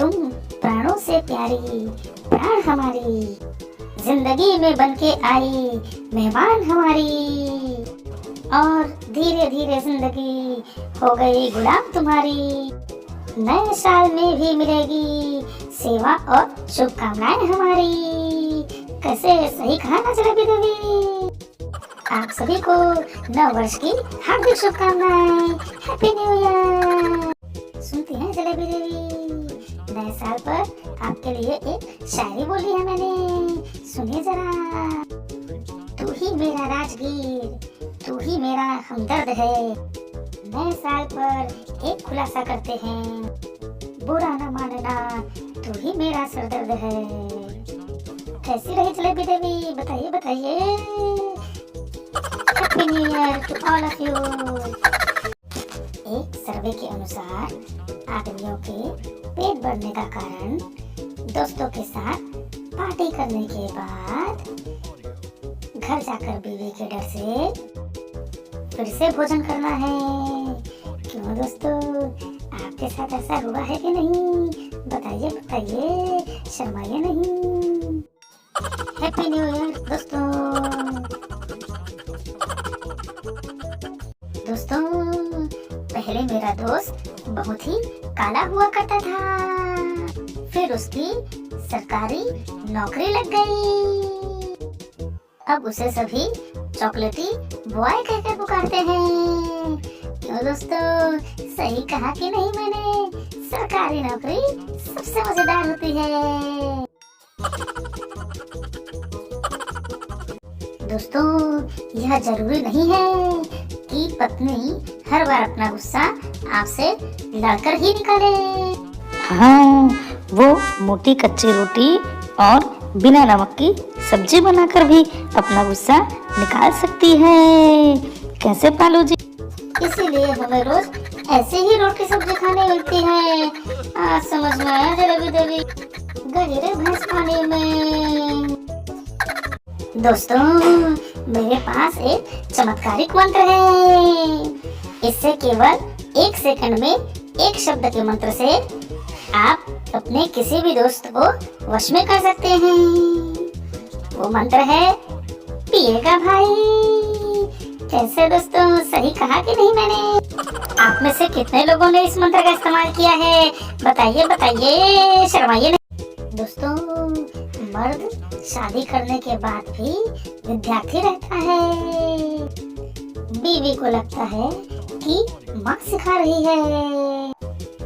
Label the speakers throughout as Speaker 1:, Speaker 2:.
Speaker 1: तुम प्राणों से प्यारी, प्राण हमारी, जिंदगी में बनके आई मेहमान हमारी, और धीरे धीरे जिंदगी हो गई गुलाम तुम्हारी। नए साल में भी मिलेगी सेवा और शुभकामनाएं हमारी। कैसे सही कहा ना जलेबी देवी? आप सभी को नव वर्ष की हार्दिक शुभकामनाएं। Happy new year. सुनती हैं जलेबी देवी, नए साल पर आपके लिए एक शायरी बोली है मैंने, सुनिए जरा। तू ही मेरा राजगीर, तू ही मेरा हमदर्द है, नए साल पर एक खुलासा करते हैं, बुरा न मानना तू ही मेरा सरदर्द है। कैसी रही जलेबी देवी? बताइए बताइए। Happy new year to all of you. एक सर्वे के अनुसार आदमियों के पेट बढ़ने का कारण दोस्तों के साथ पार्टी करने के बाद घर जाकर बीवी के डर से फिर से भोजन करना है। क्यों दोस्तों, आपके साथ ऐसा हुआ है कि नहीं? बताइए बताइए, शर्माइए नहीं। हैप्पी न्यू ईयर दोस्तों। दोस्तों, पहले मेरा दोस्त बहुत ही काला हुआ करता था, फिर उसकी सरकारी नौकरी लग गई। अब उसे सभी चॉकलेटी बॉय कहकर पुकारते हैं। क्यों दोस्तों, सही कहा कि नहीं मैंने? सरकारी नौकरी सबसे मजेदार होती है। दोस्तों, यह जरूरी नहीं है कि पत्नी हर बार अपना गुस्सा आपसे लड़कर ही निकाले।
Speaker 2: हाँ, वो मोटी कच्ची रोटी और बिना नमक की सब्जी बनाकर भी अपना गुस्सा निकाल सकती है। कैसे पालू जी?
Speaker 1: इसीलिए हमें रोज ऐसे ही रोटी सब्जी खाने मिलती है। आज समझ में आया जलेबी देवी, गई रे भैंस पानी में। दोस्तों, मेरे पास एक चमत्कारिक मंत्र है। इससे केवल 1 सेकंड में एक शब्द के मंत्र से आप अपने किसी भी दोस्त को वश में कर सकते हैं। वो मंत्र है पिएगा भाई। कैसे दोस्तों, सही कहा कि नहीं मैंने? आप में से कितने लोगों ने इस मंत्र का इस्तेमाल किया है? बताइए बताइए, शर्माइए नहीं। दोस्तों, मर्द शादी करने के बाद भी विद्यार्थी रहता है। बीवी को लगता है कि माँ सिखा रही है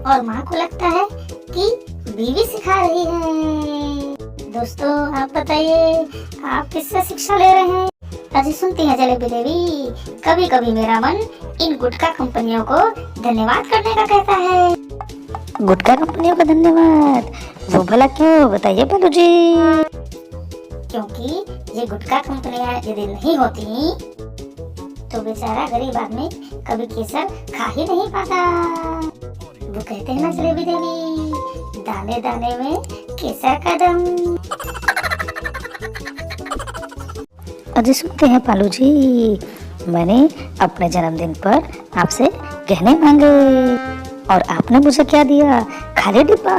Speaker 1: और माँ को लगता है कि बीवी सिखा रही है। दोस्तों, आप बताइए, आप किससे शिक्षा ले रहे हैं? अजी सुनती हैं जलेबी देवी, कभी कभी मेरा मन इन गुटखा कंपनियों को धन्यवाद करने का कहता है।
Speaker 2: गुटखा कंपनियों का धन्यवाद? वो भला क्यों? बताइए बालू जी।
Speaker 1: क्योंकि ये गुटखा कंपनियां यदि नहीं होती तो बेचारा गरीब आदमी कभी केसर खा ही नहीं पाता। वो कहते हैं ना जलेबी देवी, दाने दाने में केसर का दम।
Speaker 2: अजी सुनते हैं पालू जी, मैंने अपने जन्मदिन पर आपसे गहने मांगे और आपने मुझे क्या दिया? खाली डिब्बा।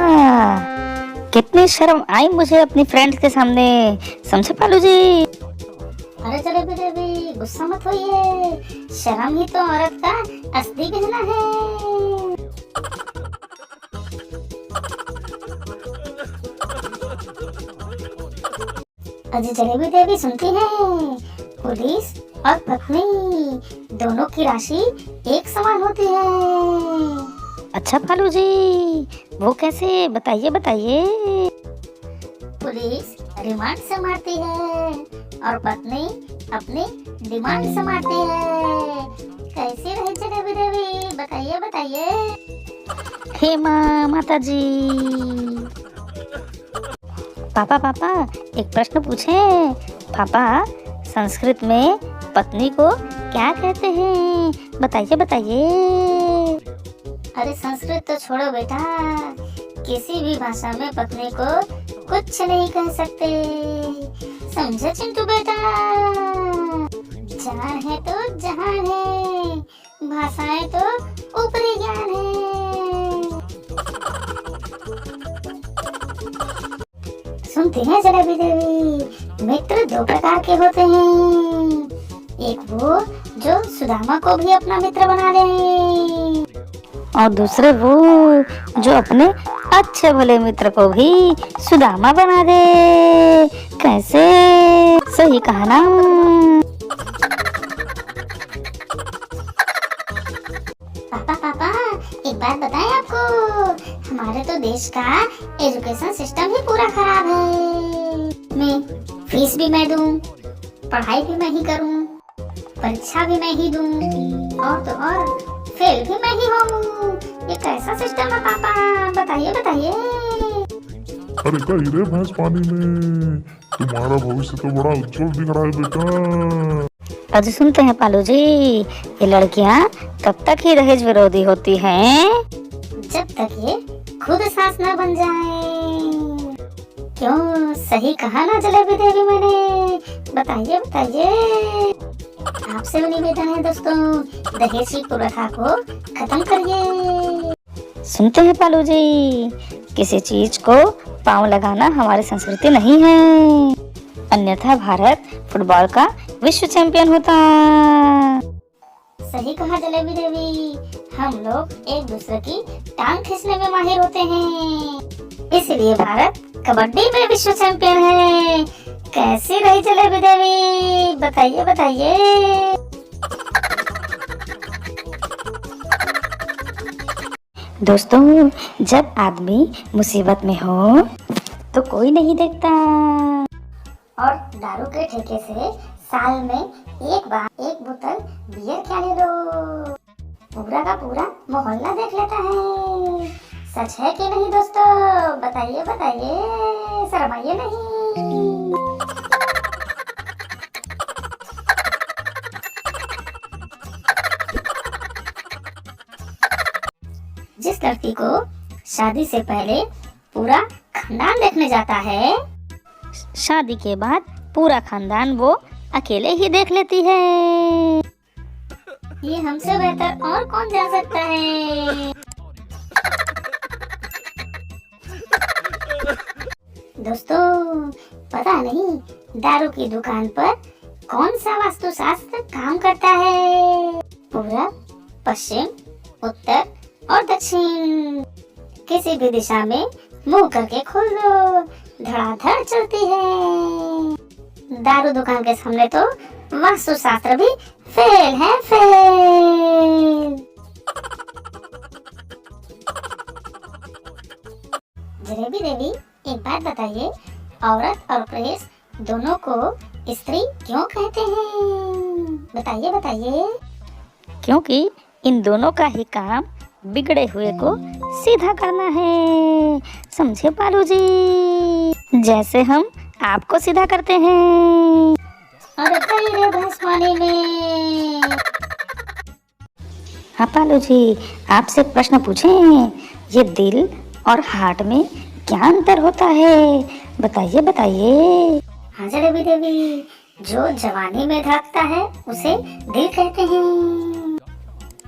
Speaker 2: कितनी शर्म आई मुझे अपनी फ्रेंड्स के सामने, समझे पालू जी?
Speaker 1: अरे जलेबी देवी, गुस्सा मत होइए, शर्म ही तो औरत का असली गहना है। अजी जलेबी देवी सुनती हैं, पुलिस और पत्नी दोनों की राशि एक समान होती है।
Speaker 2: अच्छा पालू जी, वो कैसे? बताइए बताइए।
Speaker 1: पुलिस रिमांड से मारती है और पत्नी अपनी डिमांड से मारती है। कैसी रही जलेबी देवी? बताइए बताइए।
Speaker 2: हे माँ, माता जी। पापा पापा, एक प्रश्न पूछे? पापा, संस्कृत में पत्नी को क्या कहते हैं? बताइए बताइए।
Speaker 1: अरे संस्कृत तो छोड़ो बेटा, किसी भी भाषा में पत्नी को कुछ नहीं कह सकते। समझे चिंटू बेटा? जान है तो जहान है, भाषाएं तो ऊपरी ज्ञान है। सुनती हैं जलेबी देवी, मित्र दो प्रकार के होते हैं, एक वो जो सुदामा को भी अपना मित्र बना ले,
Speaker 2: और दूसरे वो जो अपने अच्छे भले मित्र को भी सुदामा बना दे। कैसे? सही कहा ना?
Speaker 1: पापा एक बात बताएं आपको, हमारे तो देश का एजुकेशन सिस्टम ही पूरा खराब है। मैं फीस भी मैं दूं, पढ़ाई भी मैं ही करूं, परीक्षा भी मैं ही दूं, और तो और फेल भी मैं ही हूँ। ये कैसा सिस्टम है पापा, बताइए बताइए।
Speaker 3: अरे क्या हीरे भैंस पानी में, तुम्हारा भविष्य तो बड़ा उज्जवल दिख रहा है बेटा।
Speaker 2: अजी सुनते हैं पालू जी, ये लड़कियां तब तक ही दहेज विरोधी होती हैं
Speaker 1: जब तक ये खुद सास न बन जाए। क्यों, सही कहा ना जलेबी देवी मैंने? बताइए बताइए। आपसे भी निवेदन है दोस्तों, दहेज की कुप्रथा को खत्म करिए।
Speaker 2: सुनते हैं पालू जी, किसी चीज को पांव लगाना हमारी संस्कृति नहीं है, अन्यथा भारत फुटबॉल का विश्व चैंपियन होता।
Speaker 1: सही कहा जलेबी देवी, हम लोग एक दूसरे की टांग खींचने में माहिर होते हैं, इसलिए भारत कबड्डी में विश्व चैंपियन है। कैसी रही जलेबी देवी, बताइए बताइए।
Speaker 2: दोस्तों, जब आदमी मुसीबत में हो तो कोई नहीं देखता,
Speaker 1: और दारू के ठेके से साल में एक बार एक बोतल बियर क्या ले लो, पूरा का पूरा मोहल्ला देख लेता है। सच है कि नहीं दोस्तों, बताइए बताइए, शर्माइए नहीं। जिस लड़की को शादी से पहले पूरा खानदान देखने जाता है,
Speaker 2: शादी के बाद पूरा खानदान वो अकेले ही देख लेती है।
Speaker 1: ये हमसे बेहतर और कौन जान सकता है। दोस्तों, पता नहीं दारू की दुकान पर कौन सा वास्तुशास्त्र काम करता है। पूरब, पश्चिम, उत्तर और दक्षिण, किसी भी दिशा में मुंह करके खोल लो, धड़ाधड़ चलती है। दारू दुकान के सामने तो वास्तुशास्त्र भी फेल है, फेल। जलेबी देवी, एक बात बताइए, औरत और प्रेस दोनों को स्त्री क्यों कहते हैं? बताइए बताइए।
Speaker 2: क्योंकि इन दोनों का ही काम बिगड़े हुए को सीधा करना है, समझे पालू जी? जैसे हम आपको सीधा करते हैं।
Speaker 1: अरे रे भैंस पानी में।
Speaker 2: हाँ पालू जी, आपसे प्रश्न पूछें, ये दिल और हार्ट में क्या अंतर होता है? बताइए बताइए।
Speaker 1: हाँ जलेबी देवी, जो जवानी में धड़कता है उसे दिल कहते हैं,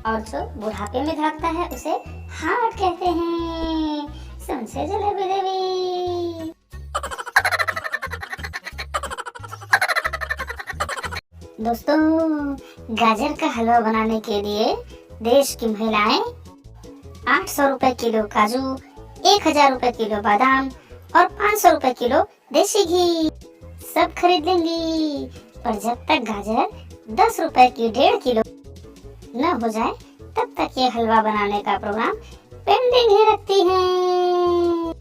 Speaker 1: और जो बुढ़ापे में धड़कता है उसे हार्ट कहते हैं। समझे जलेबी देवी? दोस्तों, गाजर का हलवा बनाने के लिए देश की महिलाएं 800 रुपए किलो काजू, 1000 रुपए किलो बादाम और 500 रुपए किलो देसी घी सब खरीद लेंगी, पर जब तक गाजर 10 रुपए की 1.5 किलो न हो जाए तब तक ये हलवा बनाने का प्रोग्राम पेंडिंग ही रखती हैं।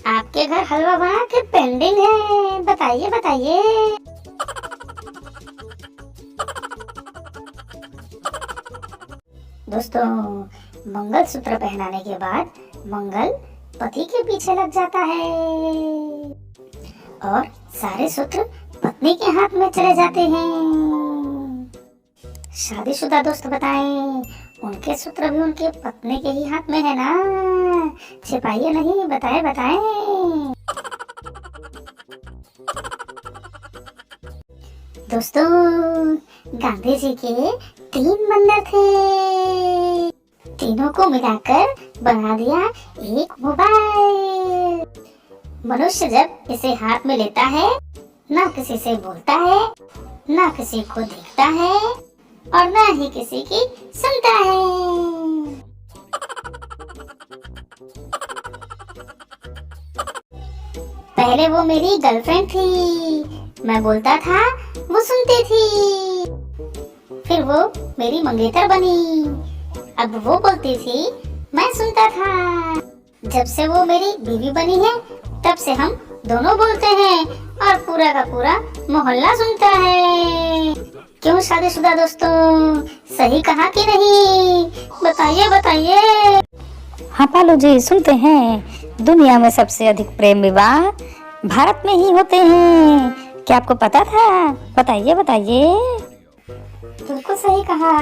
Speaker 1: आपके घर हलवा बना के पेंडिंग है? बताइए बताइए। दोस्तों, मंगलसूत्र पहनाने के बाद मंगल पति के पीछे लग जाता है और सारे सूत्र पत्नी के हाथ में चले जाते हैं। शादीशुदा दोस्त बताएं, उनके सूत्र भी उनके पत्नी के ही हाथ में है ना? छिपाइए नहीं, बताएं बताएं। दोस्तों, गांधी जी के 3 बंदर थे, तीनों को मिलाकर बना दिया एक मोबाइल। मनुष्य जब इसे हाथ में लेता है, ना किसी से बोलता है, ना किसी को देखता है और ना ही किसी की सुनता है। पहले वो मेरी गर्लफ्रेंड थी, मैं बोलता था वो सुनती थी। फिर वो मेरी मंगेतर बनी, अब वो बोलती थी मैं सुनता था। जब से वो मेरी बीवी बनी है, तब से हम दोनों बोलते हैं और पूरा का पूरा मोहल्ला सुनता है। क्यों शादीशुदा दोस्तों, सही कहा कि नहीं? बताइए बताइए।
Speaker 2: हाँ पालू जी, सुनते हैं दुनिया में सबसे अधिक प्रेम विवाह भारत में ही होते हैं। क्या आपको पता था? बताइए बताइए।
Speaker 1: बिल्कुल सही कहा।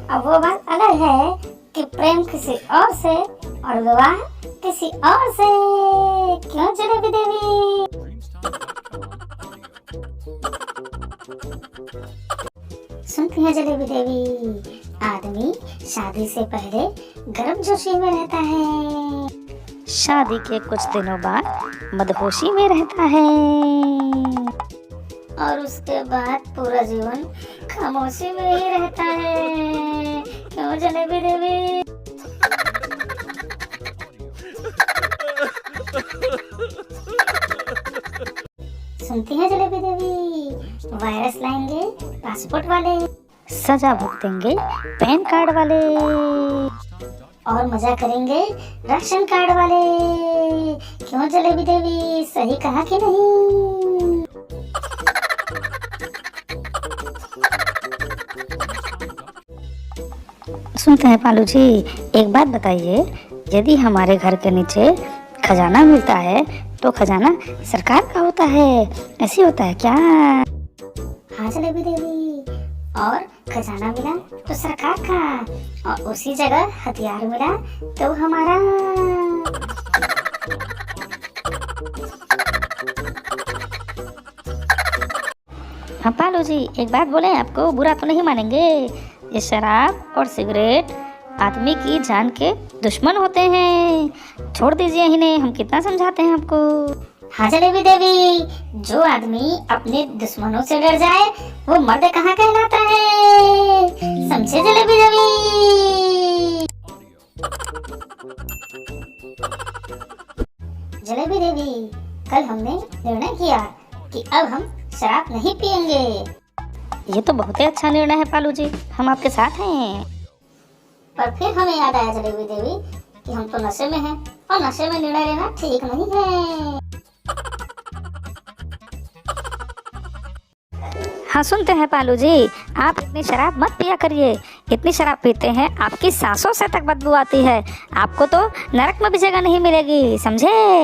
Speaker 1: अब वो बात अलग है कि प्रेम किसी और से और विवाह किसी और से। क्यों जलेबी देवी? सुनती है जलेबी देवी, आदमी शादी से पहले गर्मजोशी में रहता है,
Speaker 2: शादी के कुछ दिनों बाद मदहोशी में रहता है
Speaker 1: और उसके बाद पूरा जीवन खामोशी में ही रहता है। क्यों जलेबी देवी? सुनती है जलेबी देवी, वायरस लाएंगे पासपोर्ट वाले,
Speaker 2: सजा भुगतेंगे पैन कार्ड वाले
Speaker 1: और मजा करेंगे राशन कार्ड वाले। क्यों जलेबी देवी, सही कहा कि नहीं?
Speaker 2: सुनते हैं पालू जी, एक बात बताइए, यदि हमारे घर के नीचे खजाना मिलता है तो खजाना सरकार का होता है, ऐसे होता है क्या?
Speaker 1: हाँ जलेबी देवी, और खजाना मिला तो सरकार का और उसी जगह हथियार मिला तो हमारा।
Speaker 2: हाँ पालू जी, एक बात बोले, आपको बुरा तो नहीं मानेंगे, ये शराब और सिगरेट आदमी की जान के दुश्मन होते हैं। छोड़ दीजिए इन्हें, हम कितना समझाते हैं आपको।
Speaker 1: हाँ जलेबी देवी, जो आदमी अपने दुश्मनों से डर जाए वो मर्द कहाँ कहलाता है? समझे जलेबी देवी? जलेबी देवी, कल हमने निर्णय किया कि अब हम शराब नहीं पिएंगे।
Speaker 2: ये तो बहुत ही अच्छा निर्णय है पालू जी, हम आपके साथ हैं।
Speaker 1: पर फिर हमें याद आया जलेबी देवी कि हम तो नशे में हैं और नशे में निर्णय लेना ठीक नहीं है।
Speaker 2: हाँ सुनते हैं पालू जी, आप इतनी शराब मत पिया करिए। इतनी शराब पीते हैं आपकी सांसों से तक बदबू आती है, आपको तो नरक में भी जगह नहीं मिलेगी, समझे?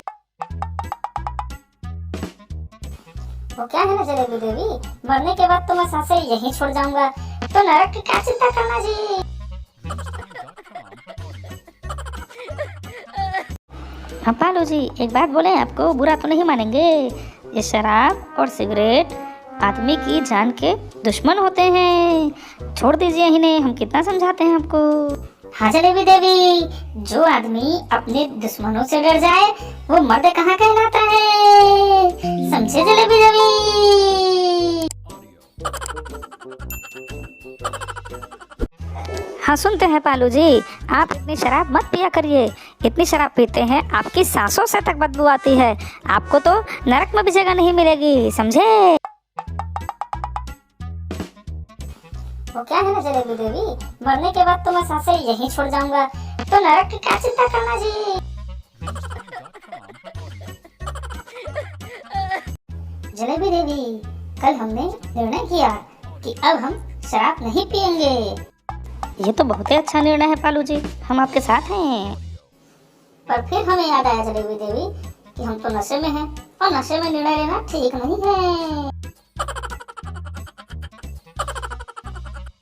Speaker 1: वो क्या है ना जलेबी देवी, मरने के बाद तो मैं सांसें यहीं छोड़ जाऊंगा, तो नरक की क्या चिंता करना जी।
Speaker 2: हाँ पालू जी, एक बात बोले, आपको बुरा तो नहीं मानेंगे, ये शराब और सिगरेट आदमी की जान के दुश्मन होते हैं। छोड़ दीजिए इन्हें, हम कितना समझाते हैं आपको।
Speaker 1: हाँ जलेबी देवी, जो आदमी अपने दुश्मनों से डर जाए वो मर्द कहाँ कहलाता है? समझे जलेबी देवी?
Speaker 2: हाँ सुनते हैं पालू जी, आप इतनी शराब मत पिया करिए। इतनी शराब पीते हैं आपकी सांसों से तक बदबू आती है, आपको तो नरक में भी जगह नहीं मिलेगी, समझे?
Speaker 1: वो क्या है ना जलेबी देवी, मरने के बाद तो मैं सांसें यहीं छोड़ जाऊंगा, तो नरक की क्या चिंता करना जी। जलेबी देवी, कल हमने निर्णय किया कि अब हम शराब नहीं पिएंगे।
Speaker 2: ये तो बहुत ही अच्छा निर्णय है पालू जी, हम आपके साथ हैं।
Speaker 1: पर फिर हमें याद आया जलेबी देवी कि हम तो नशे में हैं और नशे में निर्णय लेना ठीक नहीं है।